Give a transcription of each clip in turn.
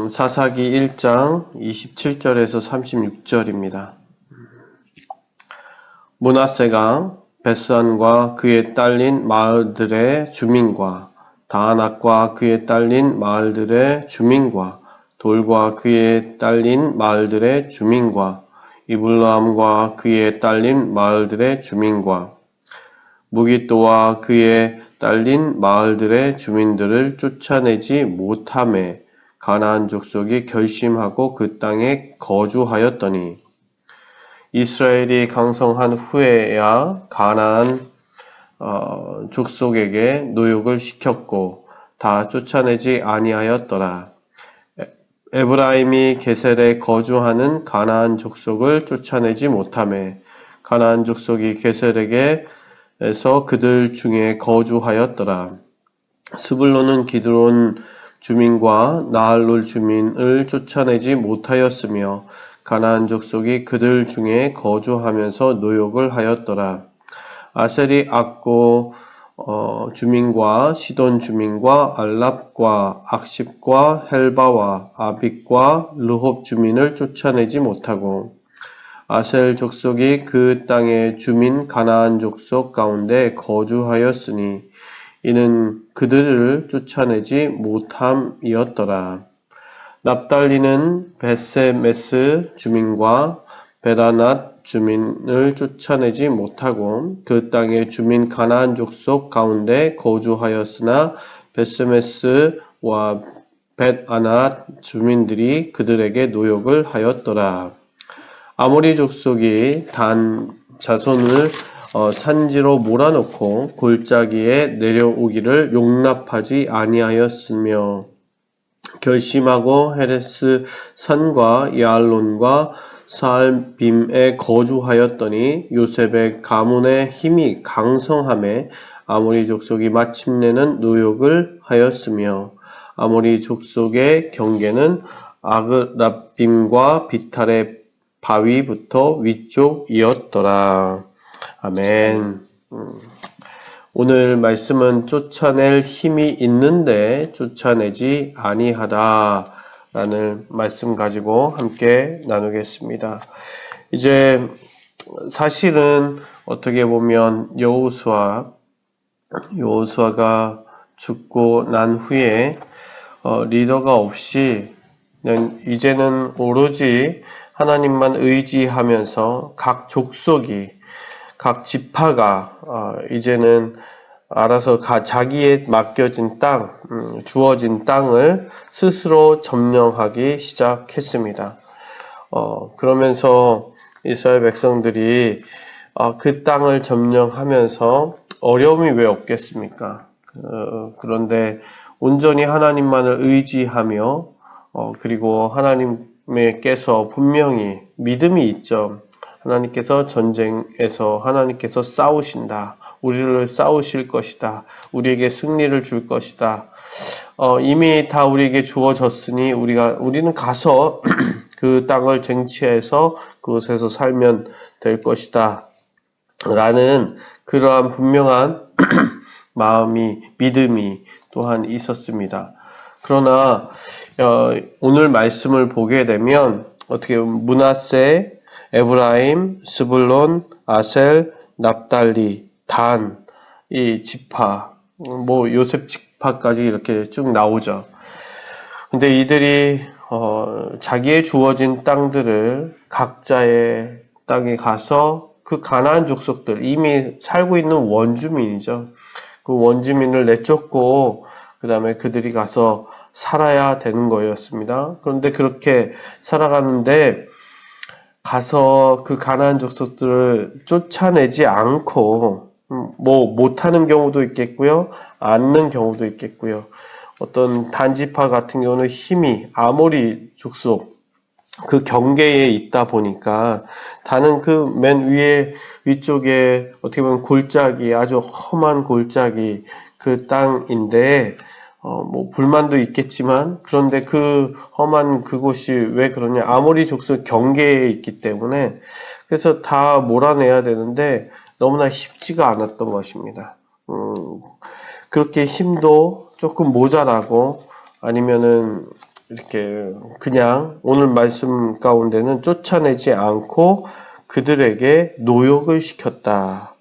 사사기 1장 27절에서 36절입니다. 므낫세가 베스안과 그에 딸린 마을들의 주민과 다아낙과 그에 딸린 마을들의 주민과 돌과 그에 딸린 마을들의 주민과 이블람과 그에 딸린 마을들의 주민과 무깃도와 그에 딸린 마을들의 주민들을 쫓아내지 못하매 가나안 족속이 결심하고 그 땅에 거주하였더니 이스라엘이 강성한 후에야 가나안 족속에게 노역을 시켰고 다 쫓아내지 아니하였더라. 에브라임이 게셀에 거주하는 가나안 족속을 쫓아내지 못하매 가나안 족속이 게셀에게서 그들 중에 거주하였더라. 스불론은 기드론 주민과 나할롤 주민을 쫓아내지 못하였으며 가나안 족속이 그들 중에 거주하면서 노역을 하였더라. 아셀이 악고 주민과 시돈 주민과 알랍과 악십과 헬바와 아빅과 르홉 주민을 쫓아내지 못하고 아셀 족속이 그 땅의 주민 가나안 족속 가운데 거주하였으니 이는 그들을 쫓아내지 못함이었더라. 납달리는 베세메스 주민과 베다낫 주민을 쫓아내지 못하고 그 땅의 주민 가나안 족속 가운데 거주하였으나 베세메스와 벳아낫 주민들이 그들에게 노역을 하였더라. 아모리 족속이 단 자손을 산지로 몰아넣고 골짜기에 내려오기를 용납하지 아니하였으며 결심하고 헤레스 산과 야알론과 사알빔에 거주하였더니 요셉의 가문의 힘이 강성함에 아모리 족속이 마침내는 노역을 하였으며 아모리 족속의 경계는 아그라빔과 비탈의 바위부터 위쪽이었더라. 아멘. 오늘 말씀은 쫓아낼 힘이 있는데 쫓아내지 아니하다 라는 말씀 가지고 함께 나누겠습니다. 이제 사실은 어떻게 보면 여호수아가 죽고 난 후에 리더가 없이 이제는 오로지 하나님만 의지하면서 각 족속이 각 지파가 이제는 알아서 자기에 맡겨진 땅, 주어진 땅을 스스로 점령하기 시작했습니다. 그러면서 이스라엘 백성들이 그 땅을 점령하면서 어려움이 왜 없겠습니까? 그런데 온전히 하나님만을 의지하며 그리고 하나님께서 분명히 믿음이 있죠. 하나님께서 전쟁에서 하나님께서 싸우신다. 우리를 싸우실 것이다. 우리에게 승리를 줄 것이다. 이미 다 우리에게 주어졌으니 우리는 가서 그 땅을 쟁취해서 그곳에서 살면 될 것이다. 라는 그러한 분명한 마음이, 믿음이 또한 있었습니다. 그러나 오늘 말씀을 보게 되면 어떻게 보면 므낫세, 에브라임, 스불론, 아셀, 납달리, 단, 이 지파, 요셉 지파까지 이렇게 쭉 나오죠. 근데 이들이 자기의 주어진 땅들을 각자의 땅에 가서 그 가나안 족속들, 이미 살고 있는 원주민이죠. 그 원주민을 내쫓고 그 다음에 그들이 가서 살아야 되는 거였습니다. 그런데 그렇게 살아가는데 가서 그 가나안 족속들을 쫓아내지 않고 못하는 경우도 있겠고요. 않는 경우도 있겠고요. 어떤 단지파 같은 경우는 힘이 아모리 족속 그 경계에 있다 보니까 다는 그 맨 위쪽에 어떻게 보면 골짜기, 아주 험한 골짜기 그 땅인데 불만도 있겠지만 그런데 그 험한 그곳이 왜 그러냐, 아모리 족속 경계에 있기 때문에 그래서 다 몰아내야 되는데 너무나 쉽지가 않았던 것입니다. 그렇게 힘도 조금 모자라고 아니면은 이렇게 그냥 오늘 말씀 가운데는 쫓아내지 않고 그들에게 노역을 시켰다.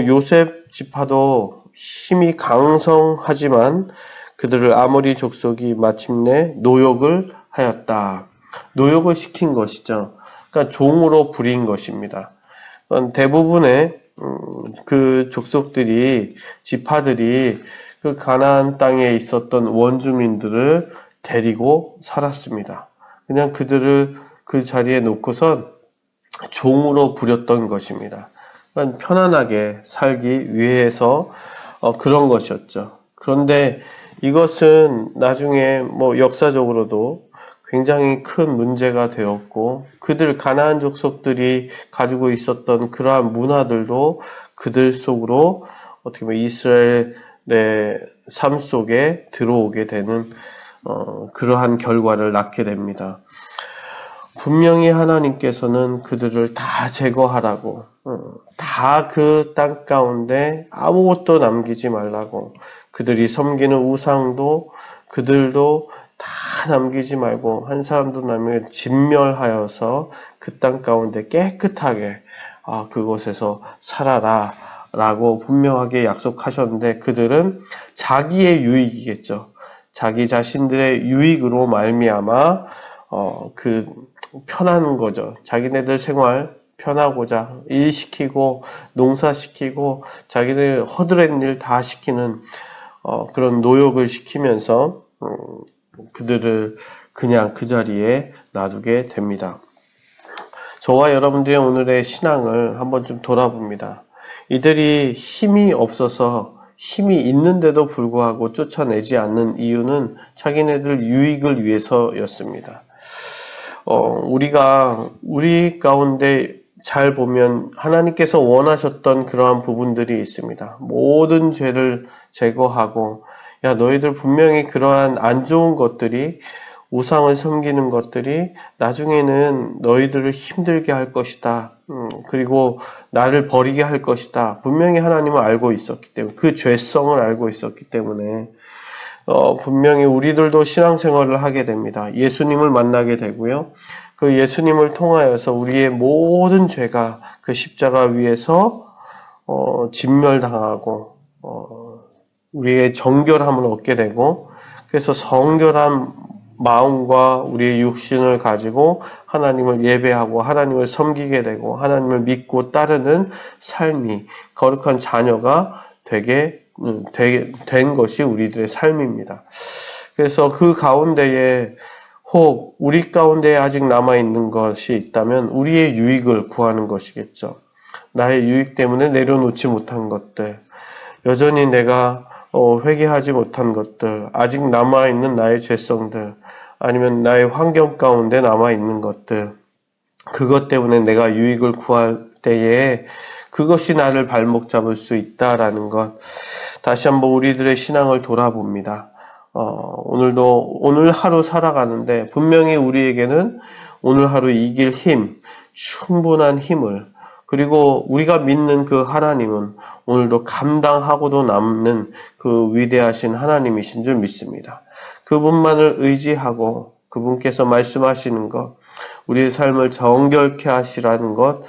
요셉 지파도 힘이 강성하지만 그들을 아모리 족속이 마침내 노역을 하였다. 노역을 시킨 것이죠. 그러니까 종으로 부린 것입니다. 대부분의 그 족속들이, 지파들이 그 가나안 땅에 있었던 원주민들을 데리고 살았습니다. 그냥 그들을 그 자리에 놓고선 종으로 부렸던 것입니다. 편안하게 살기 위해서 그런 것이었죠. 그런데 이것은 나중에 역사적으로도 굉장히 큰 문제가 되었고, 그들 가나안 족속들이 가지고 있었던 그러한 문화들도 그들 속으로 어떻게 보면 이스라엘의 삶 속에 들어오게 되는 그러한 결과를 낳게 됩니다. 분명히 하나님께서는 그들을 다 제거하라고, 다 그 땅 가운데 아무것도 남기지 말라고, 그들이 섬기는 우상도 그들도 다 남기지 말고 한 사람도 남기면 진멸하여서 그 땅 가운데 깨끗하게 그곳에서 살아라 라고 분명하게 약속하셨는데, 그들은 자기의 유익이겠죠. 자기 자신들의 유익으로 말미암아 그 편한 거죠. 자기네들 생활 편하고자 일 시키고 농사 시키고 자기네 허드렛 일 다 시키는 그런 노역을 시키면서 그들을 그냥 그 자리에 놔두게 됩니다. 저와 여러분들의 오늘의 신앙을 한번 좀 돌아봅니다. 이들이 힘이 없어서 힘이 있는데도 불구하고 쫓아내지 않는 이유는 자기네들 유익을 위해서였습니다. 우리가 우리 가운데 잘 보면 하나님께서 원하셨던 그러한 부분들이 있습니다. 모든 죄를 제거하고, 야, 너희들 분명히 그러한 안 좋은 것들이, 우상을 섬기는 것들이 나중에는 너희들을 힘들게 할 것이다. 그리고 나를 버리게 할 것이다. 분명히 하나님은 알고 있었기 때문에, 그 죄성을 알고 있었기 때문에 분명히 우리들도 신앙생활을 하게 됩니다. 예수님을 만나게 되고요. 그 예수님을 통하여서 우리의 모든 죄가 그 십자가 위에서 진멸당하고 우리의 정결함을 얻게 되고, 그래서 성결한 마음과 우리의 육신을 가지고 하나님을 예배하고 하나님을 섬기게 되고 하나님을 믿고 따르는 삶이, 거룩한 자녀가 된 것이 우리들의 삶입니다. 그래서 그 가운데에 혹 우리 가운데 아직 남아있는 것이 있다면 우리의 유익을 구하는 것이겠죠. 나의 유익 때문에 내려놓지 못한 것들, 여전히 내가 회개하지 못한 것들, 아직 남아있는 나의 죄성들, 아니면 나의 환경 가운데 남아있는 것들, 그것 때문에 내가 유익을 구할 때에 그것이 나를 발목 잡을 수 있다라는 것, 다시 한번 우리들의 신앙을 돌아봅니다. 오늘 하루 살아가는데 분명히 우리에게는 오늘 하루 이길 힘, 충분한 힘을, 그리고 우리가 믿는 그 하나님은 오늘도 감당하고도 남는 그 위대하신 하나님이신 줄 믿습니다. 그분만을 의지하고 그분께서 말씀하시는 것, 우리의 삶을 정결케 하시라는 것,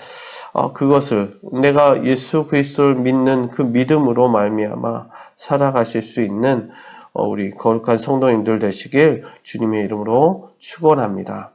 그것을 내가 예수 그리스도를 믿는 그 믿음으로 말미암아 살아가실 수 있는 우리 거룩한 성도님들 되시길 주님의 이름으로 축원합니다.